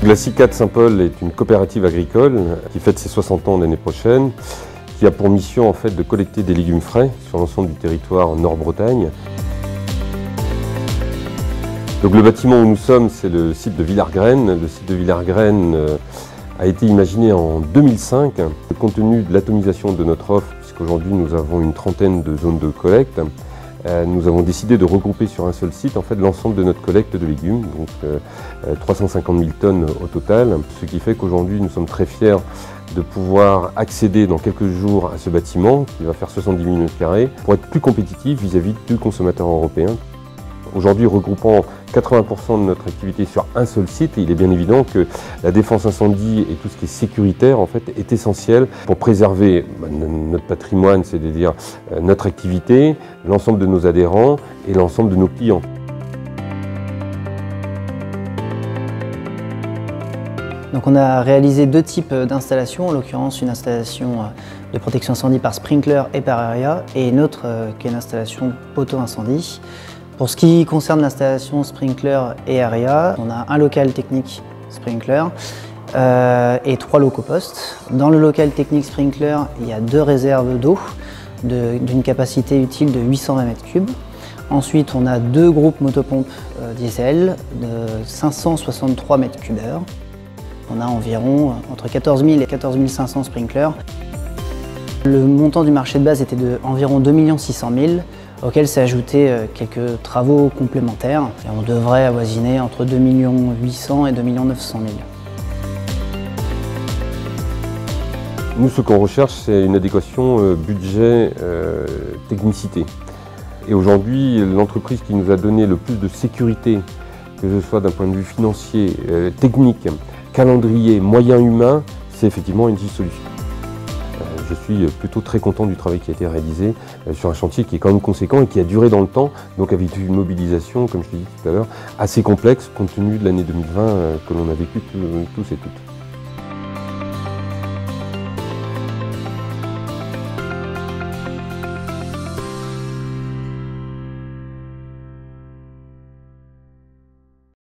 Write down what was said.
La CICAD Saint-Paul est une coopérative agricole qui fête ses 60 ans l'année prochaine, qui a pour mission en fait de collecter des légumes frais sur l'ensemble du territoire Nord-Bretagne. Donc le bâtiment où nous sommes, c'est le site de Villargraine. Le site de Villargraine a été imaginé en 2005. Compte tenu de l'atomisation de notre offre, puisqu'aujourd'hui nous avons une trentaine de zones de collecte, nous avons décidé de regrouper sur un seul site en fait, l'ensemble de notre collecte de légumes, donc 350 000 tonnes au total, ce qui fait qu'aujourd'hui nous sommes très fiers de pouvoir accéder dans quelques jours à ce bâtiment qui va faire 70 000 m² pour être plus compétitif vis-à-vis du consommateur européen. Aujourd'hui, regroupant 80% de notre activité sur un seul site, il est bien évident que la défense incendie et tout ce qui est sécuritaire en fait, est essentiel pour préserver notre patrimoine, c'est-à-dire notre activité, l'ensemble de nos adhérents et l'ensemble de nos clients. Donc on a réalisé deux types d'installations, en l'occurrence une installation de protection incendie par sprinkler et par aria, et une autre qui est une installation poteau-incendie. Pour ce qui concerne l'installation sprinkler et aria, on a un local technique sprinkler et 3 locaux postes. Dans le local technique sprinkler, il y a 2 réserves d'eau d'une capacité utile de 820 m3. Ensuite, on a 2 groupes motopompes diesel de 563 m3. On a environ entre 14 000 et 14 500 sprinklers. Le montant du marché de base était de environ 2 600 000 €, auquel s'est ajouté quelques travaux complémentaires. Et on devrait avoisiner entre 2 800 000 et 2 900 000 €. Nous, ce qu'on recherche, c'est une adéquation budget-technicité. Et aujourd'hui, l'entreprise qui nous a donné le plus de sécurité, que ce soit d'un point de vue financier, technique, calendrier, moyens humains, c'est effectivement Engie Solutions. Je suis plutôt très content du travail qui a été réalisé sur un chantier qui est quand même conséquent et qui a duré dans le temps, donc avec une mobilisation, comme je l'ai dit tout à l'heure, assez complexe compte tenu de l'année 2020 que l'on a vécu tous et toutes.